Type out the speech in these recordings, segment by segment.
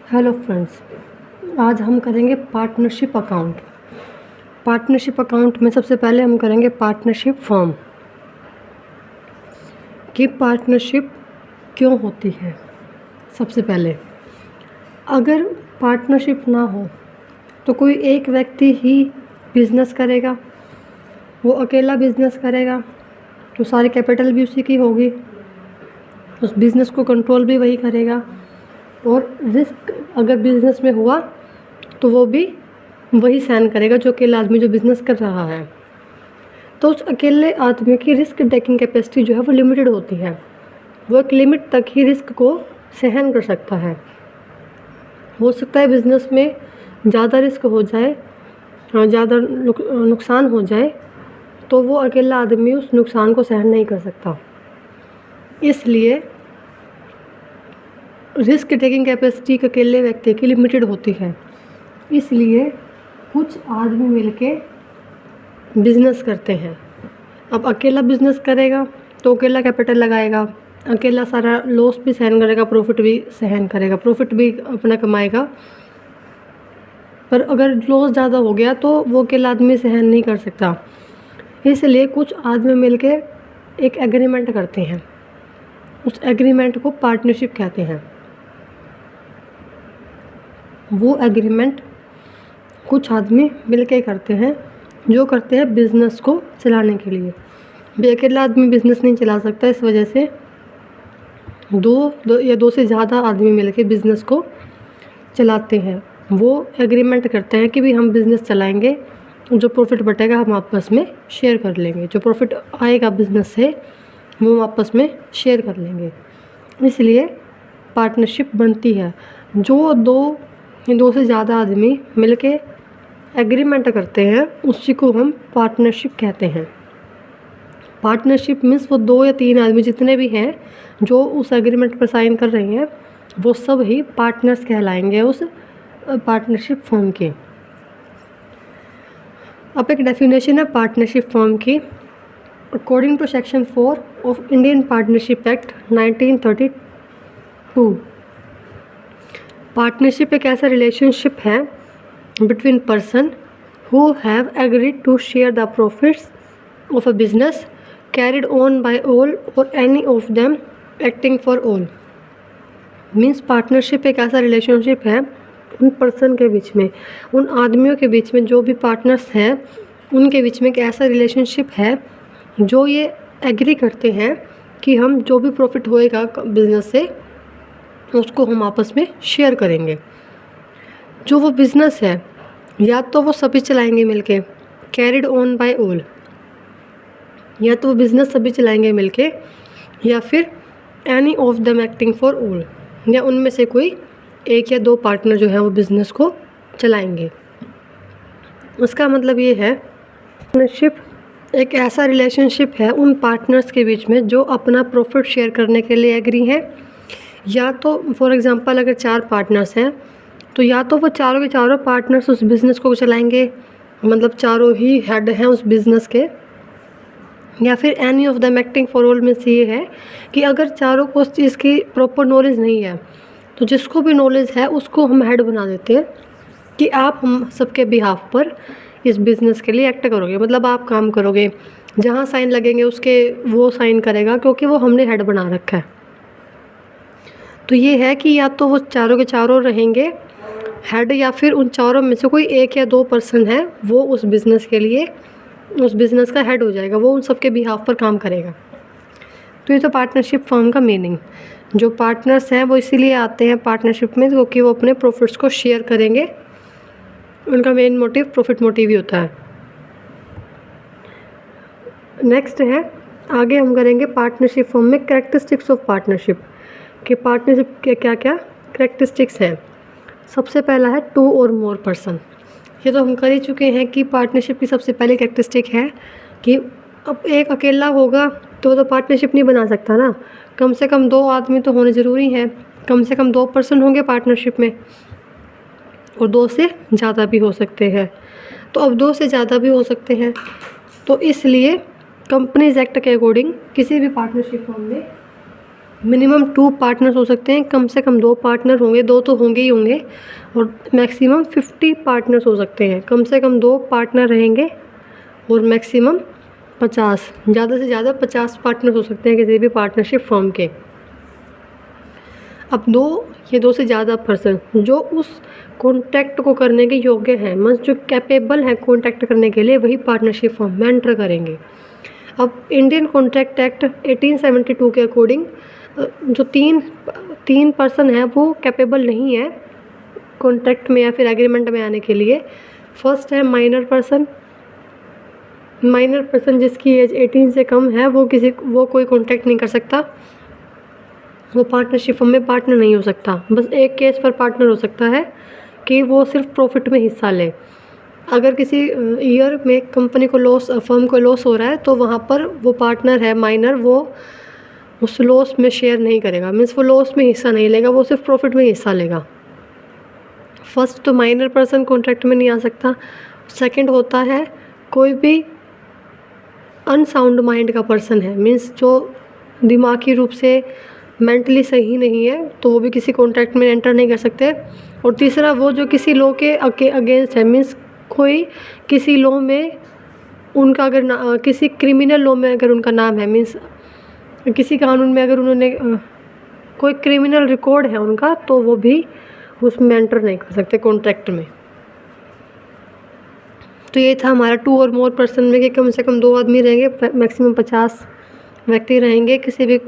Hello friends, आज हम करेंगे पार्टनरशिप अकाउंट। पार्टनरशिप अकाउंट में सबसे पहले हम करेंगे पार्टनरशिप फॉर्म कि पार्टनरशिप क्यों होती है। सबसे पहले अगर पार्टनरशिप ना हो तो कोई एक व्यक्ति ही बिज़नेस करेगा, वो अकेला बिज़नेस करेगा तो सारी कैपिटल भी उसी की होगी, उस बिज़नेस को कंट्रोल भी वही करेगा और रिस्क अगर बिज़नेस में हुआ तो वो भी वही सहन करेगा जो अकेला आदमी जो बिज़नेस कर रहा है। तो उस अकेले आदमी की रिस्क टेकिंग कैपेसिटी जो है वो लिमिटेड होती है, वो एक लिमिट तक ही रिस्क को सहन कर सकता है। हो सकता है बिज़नेस में ज़्यादा रिस्क हो जाए, ज़्यादा नुकसान हो जाए तो वो अकेला आदमी उस नुकसान को सहन नहीं कर सकता। इसलिए रिस्क टेकिंग कैपेसिटी अकेले व्यक्ति की लिमिटेड होती है। इसलिए कुछ आदमी मिलके बिज़नेस करते हैं। अब अकेला बिज़नेस करेगा तो अकेला कैपिटल लगाएगा, अकेला सारा लॉस भी सहन करेगा, प्रॉफिट भी सहन करेगा, प्रॉफिट भी अपना कमाएगा। पर अगर लॉस ज़्यादा हो गया तो वो अकेला आदमी सहन नहीं कर सकता। इसलिए कुछ आदमी मिलके एक एग्रीमेंट करते हैं, उस एग्रीमेंट को पार्टनरशिप कहते हैं। वो एग्रीमेंट कुछ आदमी मिलके करते हैं, जो करते हैं बिज़नेस को चलाने के लिए। भी अकेला आदमी बिज़नेस नहीं चला सकता, इस वजह से दो या दो से ज़्यादा आदमी मिलके बिज़नेस को चलाते हैं। वो एग्रीमेंट करते हैं कि भी हम बिज़नेस चलाएंगे, जो प्रॉफिट बटेगा हम आपस में शेयर कर लेंगे, जो प्रॉफिट आएगा बिज़नेस से वो हम आपस में शेयर कर लेंगे। इसलिए पार्टनरशिप बनती है। जो दो से ज़्यादा आदमी मिलके एग्रीमेंट करते हैं उसी को हम पार्टनरशिप कहते हैं। पार्टनरशिप मीन्स वो 2 या 3 आदमी जितने भी हैं जो उस एग्रीमेंट पर साइन कर रहे हैं वो सब ही पार्टनर्स कहलाएंगे उस पार्टनरशिप फॉर्म के। अब एक डेफिनेशन है पार्टनरशिप फॉर्म की। According to section 4 of Indian partnership act 1932, partnership एक ऐसा रिलेशनशिप है between person who have agreed to share the profits of a business carried on by all or any of them acting for all. Means partnership एक ऐसा relationship है उन person के बीच में, उन आदमियों के बीच में, जो भी पार्टनर्स हैं उनके बीच में एक ऐसा रिलेशनशिप है जो ये एग्री करते हैं कि हम जो भी प्रॉफिट होएगा बिज़नेस से उसको हम आपस में शेयर करेंगे। जो वो बिज़नेस है या तो वो सभी चलाएंगे मिलके, कैरिड ऑन बाय ऑल, या तो वो बिज़नेस सभी चलाएंगे मिलके, या फिर any of them acting for all, या उनमें से कोई 1 या 2 पार्टनर जो है वो बिज़नेस को चलाएंगे। उसका मतलब ये है पार्टनरशिप एक ऐसा रिलेशनशिप है उन पार्टनर्स के बीच में जो अपना प्रॉफिट शेयर करने के लिए एग्री हैं। या तो फॉर एग्ज़ाम्पल अगर 4 पार्टनर्स हैं तो या तो वो चारों के चारों पार्टनर्स उस बिज़नेस को चलाएंगे, मतलब चारों ही हेड हैं उस बिज़नेस के, या फिर any of them acting for all. Means ये है कि अगर चारों को उस चीज़ की प्रॉपर नॉलेज नहीं है तो जिसको भी नॉलेज है उसको हम हेड बना देते हैं कि आप हम सबके बिहाफ पर इस बिज़नेस के लिए एक्ट करोगे, मतलब आप काम करोगे, जहाँ साइन लगेंगे उसके वो साइन करेगा क्योंकि वो हमने हेड बना रखा है। तो ये है कि या तो वो चारों के चारों रहेंगे हेड, या फिर उन चारों में से कोई 1 या 2 पर्सन है वो उस बिज़नेस के लिए उस बिज़नेस का हेड हो जाएगा, वो उन सबके बिहाफ पर काम करेगा। तो ये तो पार्टनरशिप फॉर्म का मीनिंग। जो पार्टनर्स हैं वो इसीलिए आते हैं पार्टनरशिप में क्योंकि वो अपने प्रॉफिट्स को शेयर करेंगे, उनका मेन मोटिव प्रॉफिट मोटिव ही होता है। नेक्स्ट है, आगे हम करेंगे पार्टनरशिप फॉर्म में कैरेक्टरिस्टिक्स ऑफ पार्टनरशिप, कि पार्टनरशिप के क्या क्या कैरेक्टरिस्टिक्स हैं। सबसे पहला है 2 और मोर पर्सन। ये तो हम कर ही चुके हैं कि पार्टनरशिप की सबसे पहले कैरेक्टरिस्टिक है कि अब एक अकेला होगा तो पार्टनरशिप नहीं बना सकता ना, कम से कम 2 आदमी तो होने ज़रूरी हैं, कम से कम 2 पर्सन होंगे पार्टनरशिप में, और 2 से ज़्यादा भी हो सकते हैं। तो अब 2 से ज़्यादा भी हो सकते हैं, तो इसलिए कंपनीज एक्ट के अकॉर्डिंग किसी भी पार्टनरशिप फॉर्म में मिनिमम 2 पार्टनर्स हो सकते हैं, कम से कम 2 पार्टनर होंगे, 2 तो होंगे ही होंगे, और मैक्सिमम 50 पार्टनर्स हो सकते हैं। कम से कम 2 पार्टनर रहेंगे और मैक्सिमम 50, ज़्यादा से ज़्यादा 50 पार्टनर्स हो सकते हैं किसी भी पार्टनरशिप फर्म के। अब 2 से ज़्यादा पर्सन जो उस कॉन्ट्रैक्ट को करने के योग्य हैं, मीन्स जो कैपेबल है कॉन्ट्रैक्ट करने के लिए, वही पार्टनरशिप फर्म में एंटर करेंगे। अब इंडियन कॉन्ट्रैक्ट एक्ट 1872 के अकॉर्डिंग जो तीन पर्सन है वो कैपेबल नहीं है कॉन्ट्रैक्ट में या फिर एग्रीमेंट में आने के लिए। फर्स्ट है माइनर पर्सन जिसकी एज 18 से कम है, वो कोई कॉन्ट्रैक्ट नहीं कर सकता, वो पार्टनरशिप फर्म में पार्टनर नहीं हो सकता। बस एक केस पर पार्टनर हो सकता है कि वो सिर्फ प्रॉफिट में हिस्सा ले। अगर किसी ईयर में कंपनी को लॉस, फर्म को लॉस हो रहा है, तो वहाँ पर वो पार्टनर है माइनर, वो उस लॉस में शेयर नहीं करेगा, मीन्स वो लॉस में हिस्सा नहीं लेगा, वो सिर्फ प्रॉफिट में हिस्सा लेगा। फर्स्ट तो माइनर पर्सन कॉन्ट्रैक्ट में नहीं आ सकता। सेकंड होता है कोई भी अनसाउंड माइंड का पर्सन है, मीन्स जो दिमागी रूप से मेंटली सही नहीं है, तो वो भी किसी कॉन्ट्रैक्ट में एंटर नहीं कर सकते। और तीसरा वो जो किसी लॉ के अगेंस्ट है, मीन्स कोई किसी लॉ में उनका अगर किसी क्रिमिनल लॉ में अगर उनका नाम है, मीन्स किसी कानून में अगर उन्होंने कोई क्रिमिनल रिकॉर्ड है उनका, तो वो भी उसमें एंटर नहीं कर सकते कॉन्ट्रैक्ट में। तो ये था हमारा 2 और मोर पर्सन में कि कम से कम 2 आदमी रहेंगे, मैक्सिमम 50 व्यक्ति रहेंगे किसी भी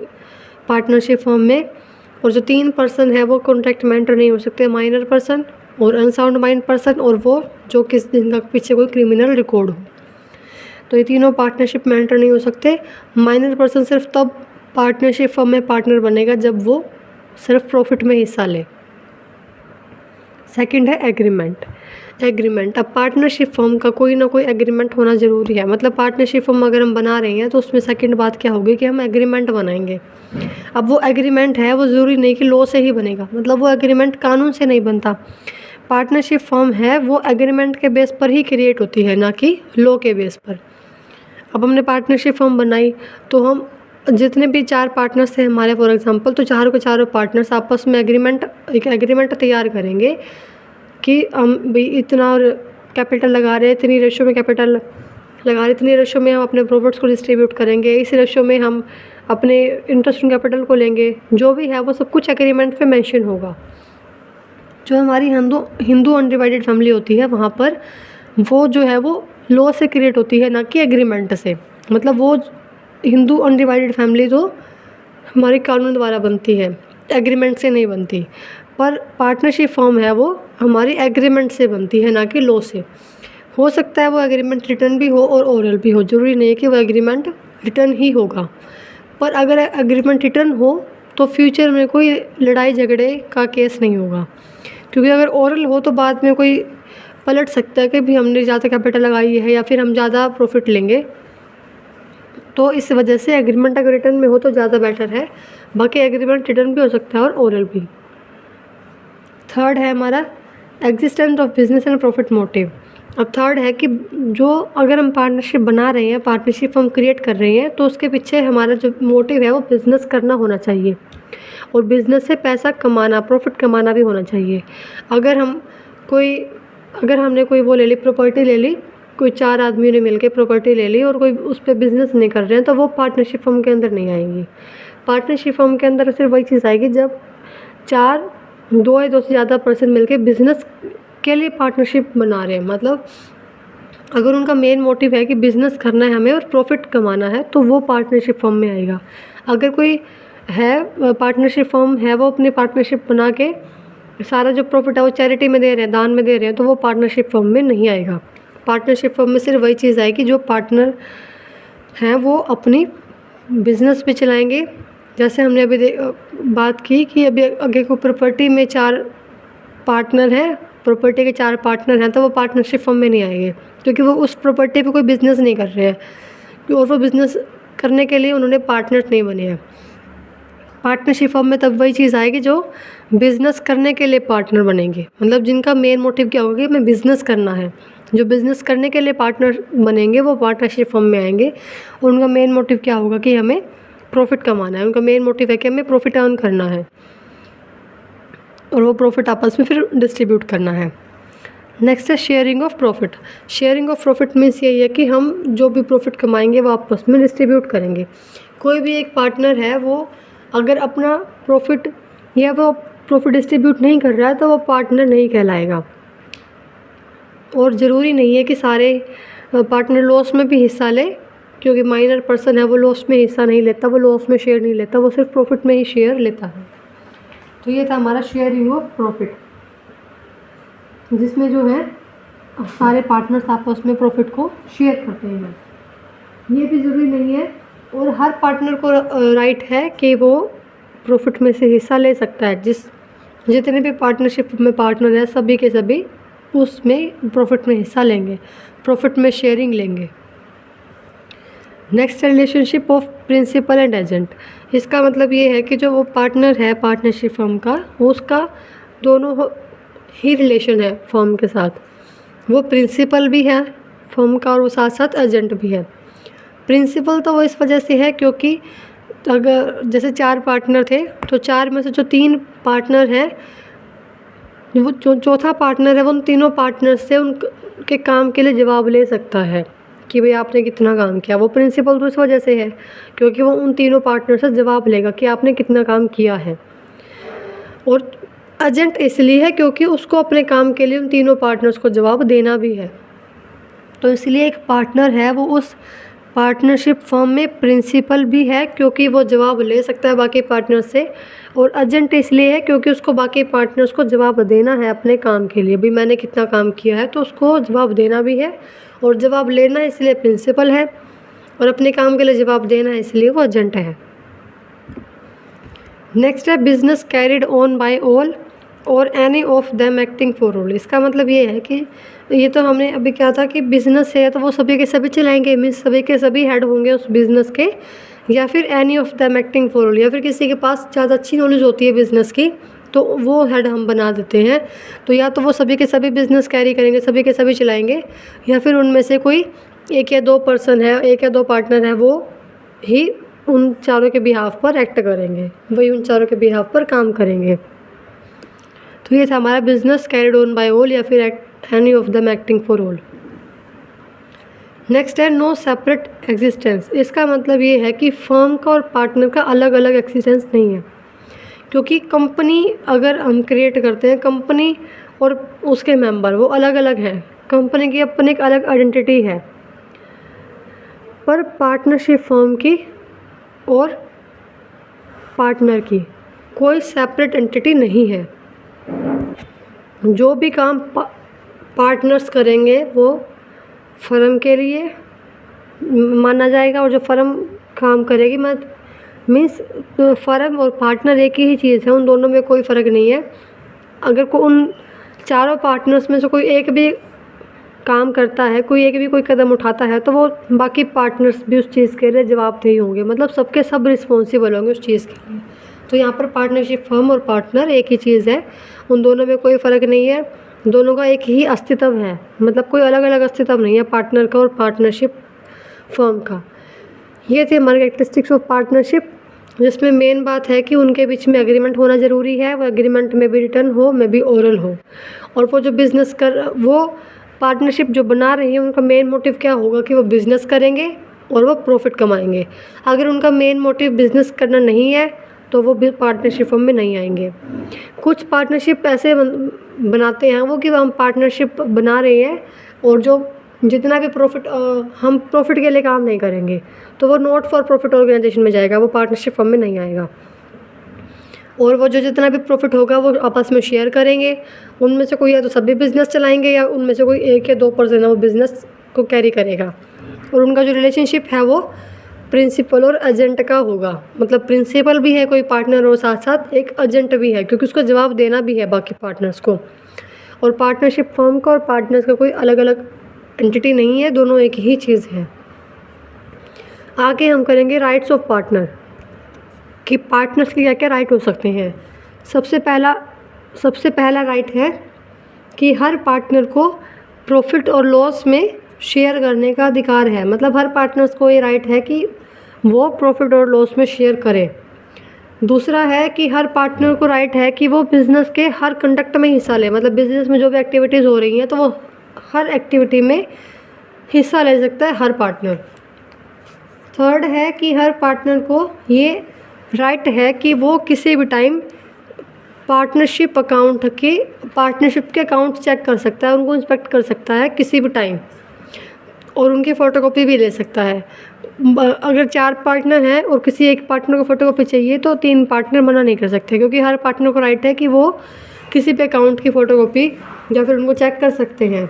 पार्टनरशिप फर्म में। और जो 3 पर्सन है वो कॉन्ट्रैक्ट में एंटर नहीं हो सकते, माइनर पर्सन और अनसाउंड माइंड पर्सन, और वो जो किस जिनका पीछे कोई क्रिमिनल रिकॉर्ड हो। तो ये तीनों पार्टनरशिप में एंटर नहीं हो सकते। माइनर पर्सन सिर्फ तब पार्टनरशिप फर्म में पार्टनर बनेगा जब वो सिर्फ प्रॉफिट में हिस्सा ले। सेकंड है एग्रीमेंट। अब पार्टनरशिप फर्म का कोई ना कोई एग्रीमेंट होना ज़रूरी है। मतलब पार्टनरशिप फर्म अगर हम बना रहे हैं तो उसमें सेकंड बात क्या होगी कि हम एग्रीमेंट बनाएंगे। अब वो एग्रीमेंट है वो ज़रूरी नहीं कि लॉ से ही बनेगा, मतलब वो एग्रीमेंट कानून से नहीं बनता। पार्टनरशिप फर्म है वो एग्रीमेंट के बेस पर ही क्रिएट होती है, ना कि लॉ के बेस पर। अब हमने पार्टनरशिप फर्म बनाई तो हम जितने भी 4 पार्टनर्स थे हमारे फॉर एग्जांपल, तो चारों के चारों पार्टनर्स आपस में एक एग्रीमेंट तैयार करेंगे कि हम भाई इतना कैपिटल लगा रहे हैं, इतनी रेशो में कैपिटल लगा रहे हैं, इतनी रेशो में हम अपने प्रॉफिट्स को डिस्ट्रीब्यूट करेंगे, इस रेशो में हम अपने इंटरेस्ट ऑन कैपिटल को लेंगे। जो भी है वो सब कुछ एग्रीमेंट पे मेंशन होगा। जो हमारी हिंदू अनडिवाइडेड फैमिली होती है वहाँ पर वो जो है वो लॉ से क्रिएट होती है, ना कि एग्रीमेंट से। मतलब वो हिंदू अनडिवाइडेड फैमिली तो हमारे कानून द्वारा बनती है, एग्रीमेंट से नहीं बनती। पर पार्टनरशिप फर्म है वो हमारी एग्रीमेंट से बनती है, ना कि लॉ से। हो सकता है वो एग्रीमेंट रिटर्न भी हो और ओरल भी हो, ज़रूरी नहीं है कि वो एग्रीमेंट रिटर्न ही होगा। पर अगर एग्रीमेंट रिटर्न हो तो फ्यूचर में कोई लड़ाई झगड़े का केस नहीं होगा, क्योंकि अगर ओरल हो तो बाद में कोई पलट सकता है कि भी हमने ज़्यादा कैपिटल लगाई है या फिर हम ज़्यादा प्रॉफिट लेंगे। तो इस वजह से एग्रीमेंट अगर रिटर्न में हो तो ज़्यादा बेटर है। बाकी एग्रीमेंट रिटर्न भी हो सकता है और ओरल भी। थर्ड है हमारा existence of business and profit motive. अब थर्ड है कि जो अगर हम पार्टनरशिप बना रहे हैं, पार्टनरशिप हम क्रिएट कर रहे हैं, तो उसके पीछे हमारा जो मोटिव है वो बिज़नेस करना होना चाहिए और बिज़नेस से पैसा कमाना, प्रॉफिट कमाना भी होना चाहिए। अगर हमने कोई वो ले ली, प्रॉपर्टी ले ली, कोई 4 आदमियों ने मिलकर प्रॉपर्टी ले ली और कोई उस पर बिज़नेस नहीं कर रहे हैं, तो वो पार्टनरशिप फर्म के अंदर नहीं आएंगी। पार्टनरशिप फर्म के अंदर सिर्फ वही चीज़ आएगी जब 2 या 2 से ज़्यादा पर्सन मिलकर बिज़नेस के लिए पार्टनरशिप बना रहे हैं। मतलब अगर उनका मेन मोटिव है कि बिज़नेस करना है हमें और प्रॉफिट कमाना है, तो वो पार्टनरशिप फर्म में आएगा। अगर कोई है पार्टनरशिप फर्म है वो अपनी पार्टनरशिप बना के सारा जो प्रॉफिट है वो चैरिटी में दे रहे हैं, दान में दे रहे हैं, तो वो पार्टनरशिप फर्म में नहीं आएगा। पार्टनरशिप फर्म में सिर्फ वही चीज़ आएगी जो पार्टनर हैं वो अपनी बिज़नेस भी चलाएंगे। जैसे हमने अभी बात की कि अभी आगे को प्रॉपर्टी में 4 पार्टनर हैं, प्रॉपर्टी के 4 पार्टनर हैं, तो वो पार्टनरशिप फर्म में नहीं आएंगे, क्योंकि वो उस प्रॉपर्टी पे कोई बिज़नेस नहीं कर रहे हैं और वो बिज़नेस करने के लिए उन्होंने पार्टनर नहीं बने हैं। पार्टनरशिप फर्म में तब वही चीज़ आएगी जो बिज़नेस करने के लिए पार्टनर बनेंगे। मतलब जिनका मेन मोटिव क्या होगा कि हमें बिज़नेस करना है, जो बिज़नेस करने के लिए पार्टनर बनेंगे वो पार्टनरशिप फर्म में आएंगे। और उनका मेन मोटिव क्या होगा कि हमें प्रॉफिट कमाना है, उनका मेन मोटिव है कि हमें प्रॉफिट अर्न करना है और वो प्रॉफिट आपस में फिर डिस्ट्रीब्यूट करना है। नेक्स्ट है sharing of profit. Sharing of profit means यही है कि हम जो भी प्रॉफिट कमाएंगे वो आपस में डिस्ट्रीब्यूट करेंगे। कोई भी एक पार्टनर है वो अगर अपना प्रॉफिट या वो प्रॉफिट डिस्ट्रीब्यूट नहीं कर रहा है तो वो पार्टनर नहीं कहलाएगा। और ज़रूरी नहीं है कि सारे पार्टनर लॉस में भी हिस्सा ले, क्योंकि माइनर पर्सन है वो लॉस में हिस्सा नहीं लेता, वो लॉस में शेयर नहीं लेता, वो सिर्फ प्रॉफिट में ही शेयर लेता है। तो ये था हमारा शेयरिंग ऑफ प्रॉफिट, जिसमें जो है सारे पार्टनर्स आपस में प्रॉफिट को शेयर करते हैं। ये भी ज़रूरी नहीं है और हर पार्टनर को राइट है कि वो प्रॉफिट में से हिस्सा ले सकता है। जितने भी पार्टनरशिप में पार्टनर हैं सभी के सभी उसमें प्रॉफिट में हिस्सा लेंगे, प्रॉफिट में शेयरिंग लेंगे। Next relationship of principal and agent. इसका मतलब ये है कि जो वो पार्टनर है पार्टनरशिप फर्म का, उसका दोनों ही रिलेशन है फर्म के साथ। वो प्रिंसिपल भी है फर्म का और वो साथ साथ एजेंट भी है। प्रिंसिपल तो वो इस वजह से है क्योंकि अगर जैसे 4 पार्टनर थे तो 4 में से जो 3 पार्टनर हैं, वो जो चौथा पार्टनर है वो उन तीनों पार्टनर से उनके काम के लिए जवाब ले सकता है कि भाई आपने कितना काम किया। वो प्रिंसिपल तो इस वजह से है क्योंकि वो उन तीनों पार्टनर से जवाब लेगा कि आपने कितना काम किया है। और एजेंट इसलिए है क्योंकि उसको अपने काम के लिए उन तीनों पार्टनर्स को जवाब देना भी है। तो इसलिए एक पार्टनर है वो उस पार्टनरशिप फर्म में प्रिंसिपल भी है क्योंकि वो जवाब ले सकता है बाकी पार्टनर से, और एजेंट इसलिए है क्योंकि उसको बाकी पार्टनर्स को जवाब देना है अपने काम के लिए, भी मैंने कितना काम किया है, तो उसको जवाब देना भी है और जवाब लेना इसलिए प्रिंसिपल है और अपने काम के लिए जवाब देना है इसलिए वो एजेंट है। नेक्स्ट है business carried on by all or any of them acting for all. इसका मतलब ये है कि ये तो हमने अभी क्या था कि बिज़नेस है तो वो सभी के सभी चलाएंगे, मीन्स सभी के सभी हेड होंगे उस बिज़नेस के, या फिर any of them acting for all, या फिर किसी के पास ज़्यादा अच्छी नॉलेज होती है बिज़नेस की तो वो हेड हम बना देते हैं। तो या तो वो सभी के सभी बिज़नेस कैरी करेंगे, सभी के सभी चलाएंगे, या फिर उनमें से कोई 1 या 2 पर्सन है, 1 या 2 पार्टनर है, वो ही उन चारों के बिहाफ पर एक्ट करेंगे, वही उन चारों के बिहाफ पर काम करेंगे। तो ये था हमारा business carried on by all या फिर any of them acting for all. Next है नो सेपरेट एग्जिस्टेंस। इसका मतलब ये है कि फर्म का और पार्टनर का अलग अलग एग्जिस्टेंस नहीं है, क्योंकि कंपनी अगर हम क्रिएट करते हैं, कंपनी और उसके मेंबर वो अलग अलग हैं, कंपनी की अपनी एक अलग आइडेंटिटी है, पर पार्टनरशिप फर्म की और पार्टनर की कोई सेपरेट एंटिटी नहीं है। जो भी काम पार्टनर्स करेंगे वो फर्म के लिए माना जाएगा, और जो फर्म काम करेगी मीन्स फर्म और पार्टनर एक ही चीज़ है, उन दोनों में कोई फ़र्क नहीं है। अगर उन चारों पार्टनर्स में से कोई एक भी काम करता है, कोई एक भी कोई कदम उठाता है, तो वो बाकी पार्टनर्स भी उस चीज़ के लिए जवाबदेही होंगे, मतलब सबके सब रिस्पॉन्सिबल होंगे उस चीज़ के लिए। तो यहाँ पर पार्टनरशिप फर्म और पार्टनर एक ही चीज़ है, उन दोनों में कोई फ़र्क नहीं है, दोनों का एक ही अस्तित्व है, मतलब कोई अलग अलग अस्तित्व नहीं है पार्टनर का और पार्टनरशिप फर्म का। ये थे हमारे कैरेक्टरिस्टिक्स ऑफ पार्टनरशिप, जिसमें मेन बात है कि उनके बीच में एग्रीमेंट होना ज़रूरी है, वो एग्रीमेंट में भी रिटर्न हो, में भी ओरल हो, और वो जो बिज़नेस वो पार्टनरशिप जो बना रही है उनका मेन मोटिव क्या होगा कि वो बिज़नेस करेंगे और वो प्रॉफिट कमाएंगे। अगर उनका मेन मोटिव बिज़नेस करना नहीं है तो वो भी पार्टनरशिप फर्म में नहीं आएंगे। कुछ पार्टनरशिप ऐसे बनाते हैं वो कि हम पार्टनरशिप बना रहे हैं और जो जितना भी प्रॉफिट हम प्रॉफिट के लिए काम नहीं करेंगे, तो वो नॉट फॉर प्रॉफिट ऑर्गेनाइजेशन में जाएगा, वो पार्टनरशिप फर्म में नहीं आएगा। और वो जो जितना भी प्रॉफिट होगा वो आपस में शेयर करेंगे, उनमें से कोई या तो सभी बिज़नेस चलाएंगे या उनमें से कोई 1 या 2 पर्सन है वो बिज़नेस को कैरी करेगा। और उनका जो रिलेशनशिप है वो प्रिंसिपल और एजेंट का होगा, मतलब प्रिंसिपल भी है कोई पार्टनर और साथ साथ एक एजेंट भी है, क्योंकि उसको जवाब देना भी है बाकी पार्टनर्स को। और पार्टनरशिप फर्म का और पार्टनर्स का कोई अलग अलग एंटिटी नहीं है, दोनों एक ही चीज़ है। आगे हम करेंगे राइट्स ऑफ पार्टनर कि पार्टनर्स के क्या क्या राइट हो सकते हैं। सबसे पहला राइट है कि हर पार्टनर को प्रॉफिट और लॉस में शेयर करने का अधिकार है, मतलब हर पार्टनर्स को ये राइट है कि वो प्रॉफिट और लॉस में शेयर करे। दूसरा है कि हर पार्टनर को राइट है कि वो बिज़नेस के हर कंडक्ट में हिस्सा ले, मतलब बिज़नेस में जो भी एक्टिविटीज़ हो रही हैं तो वो हर एक्टिविटी में हिस्सा ले सकता है हर पार्टनर। थर्ड है कि हर पार्टनर को ये राइट है कि वो किसी भी टाइम पार्टनरशिप के अकाउंट चेक कर सकता है, उनको इंस्पेक्ट कर सकता है किसी भी टाइम, और उनकी फ़ोटोकॉपी भी ले सकता है। अगर 4 पार्टनर हैं और किसी एक पार्टनर को फ़ोटोकॉपी चाहिए तो 3 पार्टनर मना नहीं कर सकते, क्योंकि हर पार्टनर को राइट है कि वो किसी भी अकाउंट की फ़ोटोकॉपी या फिर उनको चेक कर सकते हैं।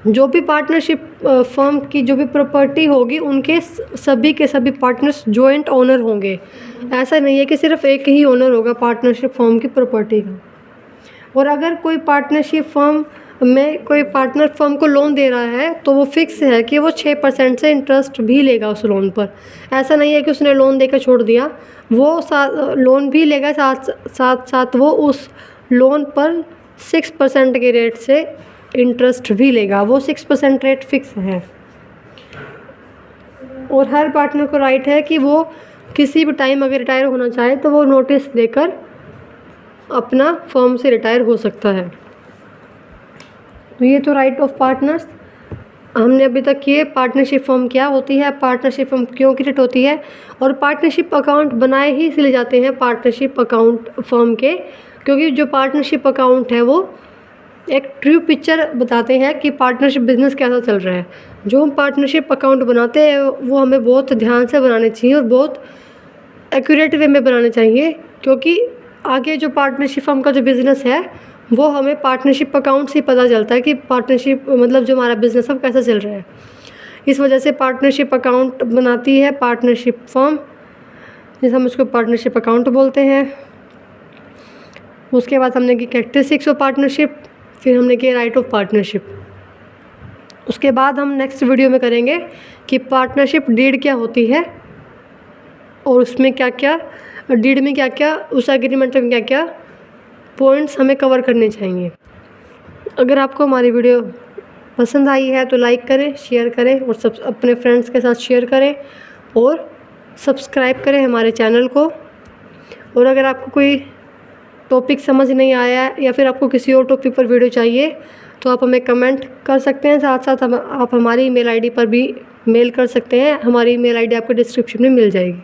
जो भी पार्टनरशिप फर्म की जो भी प्रॉपर्टी होगी उनके सभी के सभी पार्टनर्स जॉइंट ओनर होंगे। ऐसा नहीं है कि सिर्फ एक ही ओनर होगा पार्टनरशिप फर्म की प्रॉपर्टी का। और अगर कोई पार्टनरशिप फर्म में कोई पार्टनर फर्म को लोन दे रहा है तो वो फिक्स है कि वो 6% से इंटरेस्ट भी लेगा उस लोन पर। ऐसा नहीं है कि उसने लोन देकर छोड़ दिया, वो लोन भी लेगा, साथ वो उस लोन पर 6% के रेट से इंटरेस्ट भी लेगा। वो 6% रेट फिक्स है। और हर पार्टनर को राइट है कि वो किसी भी टाइम अगर रिटायर होना चाहे तो वो नोटिस देकर अपना फर्म से रिटायर हो सकता है। तो ये तो राइट ऑफ पार्टनर्स हमने अभी तक किए। पार्टनरशिप फर्म क्या होती है, पार्टनरशिप फर्म क्यों क्रिएट होती है, और पार्टनरशिप अकाउंट बनाए ही इसलिए जाते हैं पार्टनरशिप अकाउंट फर्म के, क्योंकि जो पार्टनरशिप अकाउंट है वो एक ट्रू पिक्चर बताते हैं कि पार्टनरशिप बिजनेस कैसा चल रहा है। जो हम पार्टनरशिप अकाउंट बनाते हैं वो हमें बहुत ध्यान से बनाने चाहिए और बहुत एक्यूरेट वे में बनाने चाहिए, क्योंकि आगे जो पार्टनरशिप फर्म का जो बिज़नेस है वो हमें पार्टनरशिप अकाउंट से पता चलता है कि पार्टनरशिप मतलब जो हमारा बिज़नेस है कैसा चल रहा है। इस वजह से पार्टनरशिप अकाउंट बनाती है पार्टनरशिप फर्म, जैसे हम उसको पार्टनरशिप अकाउंट बोलते हैं। उसके बाद हमने की कैरेक्टरिस्टिक्स ऑफ पार्टनरशिप, फिर हमने किया राइट ऑफ पार्टनरशिप। उसके बाद हम नेक्स्ट वीडियो में करेंगे कि पार्टनरशिप डीड क्या होती है और उसमें क्या क्या डीड में क्या क्या, उस एग्रीमेंट में क्या क्या पॉइंट्स हमें कवर करने चाहिए। अगर आपको हमारी वीडियो पसंद आई है तो लाइक करें, शेयर करें और अपने फ्रेंड्स के साथ शेयर करें और सब्सक्राइब करें हमारे चैनल को। और अगर आपको कोई टॉपिक समझ नहीं आया या फिर आपको किसी और टॉपिक पर वीडियो चाहिए तो आप हमें कमेंट कर सकते हैं। साथ साथ आप हमारी ईमेल आईडी पर भी मेल कर सकते हैं। हमारी ईमेल आईडी आपको डिस्क्रिप्शन में मिल जाएगी।